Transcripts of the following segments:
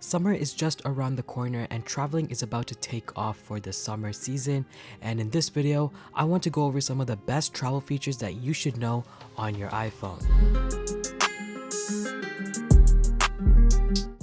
Summer is just around the corner and traveling is about to take off for the summer season, and in this video, I want to go over some of the best travel features that you should know on your iPhone.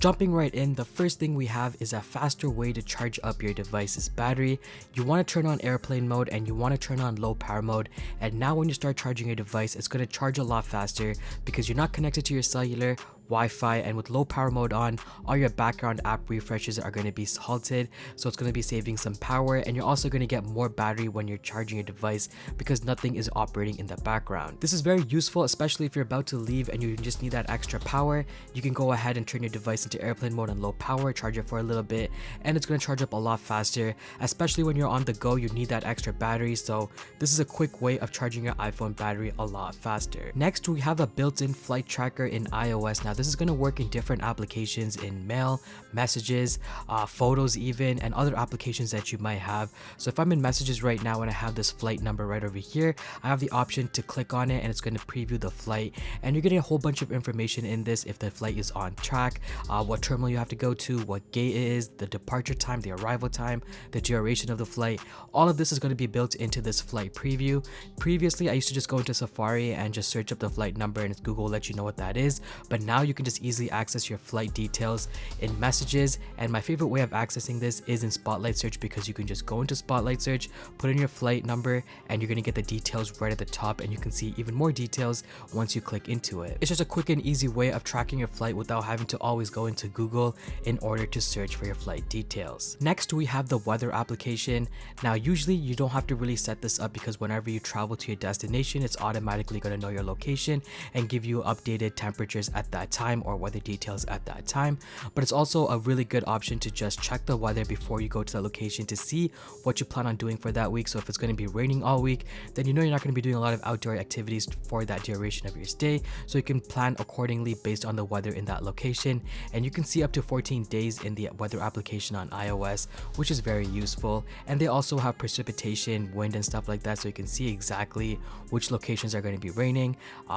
Jumping right in, the first thing we have is a faster way to charge up your device's battery. You want to turn on airplane mode and you want to turn on low power mode, and now when you start charging your device, it's going to charge a lot faster because you're not connected to your cellular, Wi-Fi, and with low power mode on, all your background app refreshes are going to be halted, so it's going to be saving some power, and you're also going to get more battery when you're charging your device because nothing is operating in the background. This is very useful, especially if you're about to leave and you just need that extra power. You can go ahead and turn your device into airplane mode on low power, charge it for a little bit, and it's going to charge up a lot faster, especially when you're on the go. You need that extra battery, so this is a quick way of charging your iPhone battery a lot faster. Next, we have a built-in flight tracker in iOS. Now this is going to work in different applications, in mail, messages, photos even, and other applications that you might have. So if I'm in messages right now and I have this flight number right over here, I have the option to click on it and it's going to preview the flight, and you're getting a whole bunch of information in this: if the flight is on track, what terminal you have to go to, what gate it is, the departure time, the arrival time, the duration of the flight. All of this is going to be built into this flight preview. Previously, I used to just go into Safari and just search up the flight number and Google will let you know what that is, but now you can just easily access your flight details in messages. And my favorite way of accessing this is in Spotlight Search, because you can just go into Spotlight Search, put in your flight number, and you're going to get the details right at the top, and you can see even more details once you click into it. It's just a quick and easy way of tracking your flight without having to always go into Google in order to search for your flight details. Next, we have the weather application. Now usually you don't have to really set this up because whenever you travel to your destination, it's automatically going to know your location and give you updated temperatures at that time or weather details at that time. But it's also a really good option to just check the weather before you go to the location to see what you plan on doing for that week. So if it's going to be raining all week, then you know you're not going to be doing a lot of outdoor activities for that duration of your stay, so you can plan accordingly based on the weather in that location. And you can see up to 14 days in the weather application on iOS, which is very useful. And they also have precipitation, wind, and stuff like that, so you can see exactly which locations are going to be raining,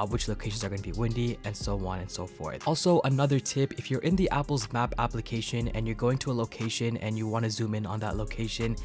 which locations are going to be windy, and so on and so forth. Also, another tip: if you're in the Apple's map application and you're going to a location and you want to zoom in on that location,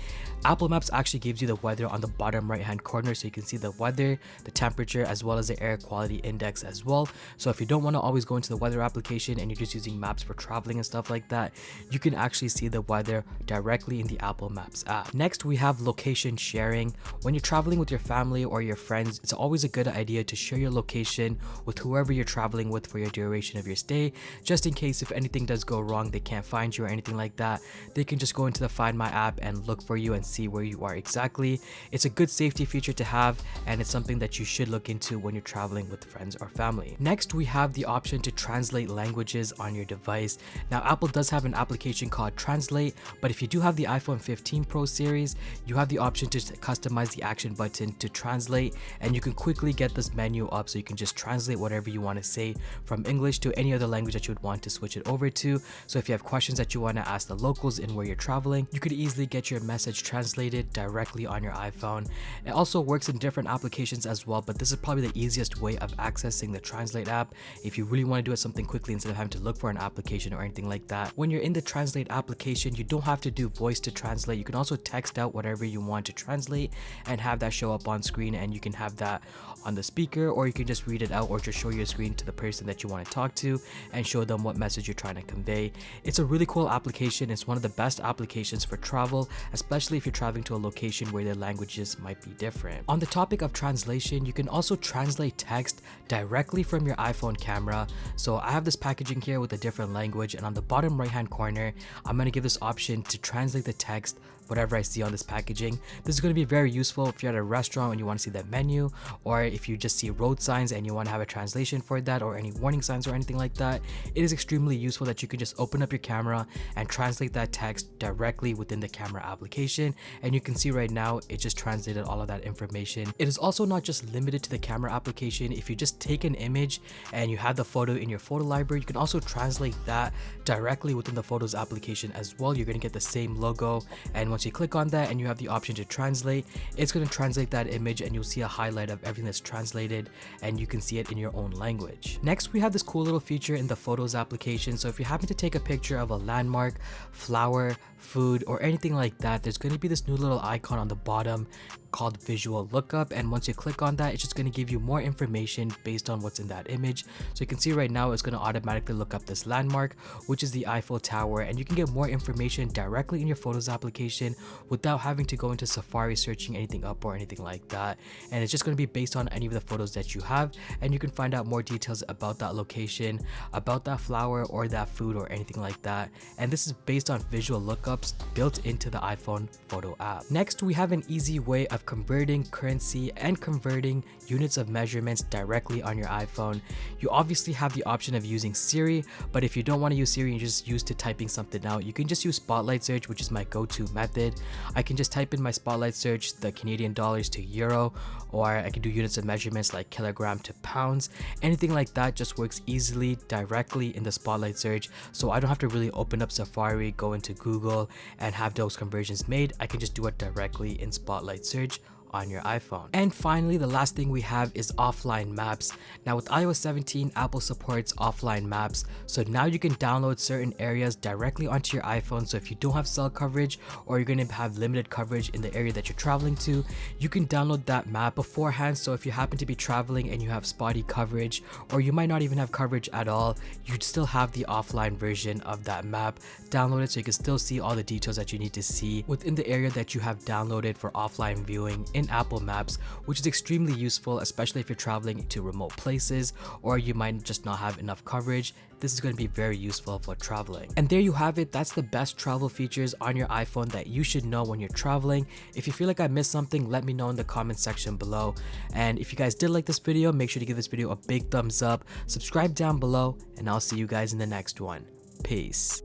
Apple Maps actually gives you the weather on the bottom right hand corner, so you can see the weather, the temperature, as well as the air quality index as well. So if you don't want to always go into the weather application and you're just using maps for traveling and stuff like that, you can actually see the weather directly in the Apple Maps app. Next, we have location sharing. When you're traveling with your family or your friends, it's always a good idea to share your location with whoever you're traveling with for your duration of your stay, just in case if anything does go wrong, they can't find you or anything like that. They can just go into the Find My app and look for you and see where you are exactly. It's a good safety feature to have, and it's something that you should look into when you're traveling with friends or family. Next, we have the option to translate languages on your device. Now, Apple does have an application called Translate, but if you do have the iPhone 15 Pro series, you have the option to customize the action button to translate, and you can quickly get this menu up so you can just translate whatever you want to say from English to any other language that you would want to switch it over to. So if you have questions that you want to ask the locals in where you're traveling, you could easily get your message translated directly on your iPhone. It also works in different applications as well, but this is probably the easiest way of accessing the Translate app if you really want to do it something quickly instead of having to look for an application or anything like that. When you're in the Translate application, you don't have to do voice to translate. You can also text out whatever you want to translate and have that show up on screen, and you can have that on the speaker, or you can just read it out or just show your screen to the person that you want to talk to and show them what message you're trying to convey. It's a really cool application. It's one of the best applications for travel, especially if you're traveling to a location where the languages might be different. On the topic of translation, you can also translate text directly from your iPhone camera. So I have this packaging here with a different language, and on the bottom right hand corner, I'm going to give this option to translate the text whatever I see on this packaging. This is going to be very useful if you're at a restaurant and you want to see that menu, or if you just see road signs and you want to have a translation for that, or any warning signs or anything like that. It is extremely useful that you can just open up your camera and translate that text directly within the camera application, and you can see right now it just translated all of that information. It is also not just limited to the camera application. If you just take an image and you have the photo in your photo library, you can also translate that directly within the Photos application as well. You're going to get the same logo, and once you click on that and you have the option to translate, it's going to translate that image and you'll see a highlight of everything that's translated and you can see it in your own language. Next, we have this cool little feature in the Photos application. So if you happen to take a picture of a landmark, flower, food, or anything like that, there's going to be this new little icon on the bottom called visual lookup, and once you click on that, it's just going to give you more information based on what's in that image. So you can see right now it's going to automatically look up this landmark, which is the Eiffel Tower, and you can get more information directly in your Photos application without having to go into Safari searching anything up or anything like that. And it's just going to be based on any of the photos that you have, and you can find out more details about that location, about that flower or that food or anything like that. And this is based on visual lookups built into the iPhone photo app. Next, we have an easy way of converting currency and converting units of measurements directly on your iPhone. You obviously have the option of using Siri, but if you don't want to use Siri and just used to typing something out, you can just use Spotlight Search, which is my go-to method. I can just type in my Spotlight Search the Canadian dollars to euro, or I can do units of measurements like kilogram to pounds. Anything like that just works easily directly in the Spotlight Search, so I don't have to really open up Safari, go into Google and have those conversions made. I can just do it directly in Spotlight Search on your iPhone. And finally, the last thing we have is offline maps. Now with iOS 17, Apple supports offline maps, so now you can download certain areas directly onto your iPhone. So if you don't have cell coverage or you're going to have limited coverage in the area that you're traveling to, you can download that map beforehand. So if you happen to be traveling and you have spotty coverage, or you might not even have coverage at all, you'd still have the offline version of that map downloaded, so you can still see all the details that you need to see within the area that you have downloaded for offline viewing in Apple Maps, which is extremely useful, especially if you're traveling to remote places or you might just not have enough coverage. This is going to be very useful for traveling. And there you have it. That's the best travel features on your iPhone that you should know when you're traveling. If you feel like I missed something, let me know in the comment section below. And if you guys did like this video, make sure to give this video a big thumbs up, subscribe down below, and I'll see you guys in the next one. Peace.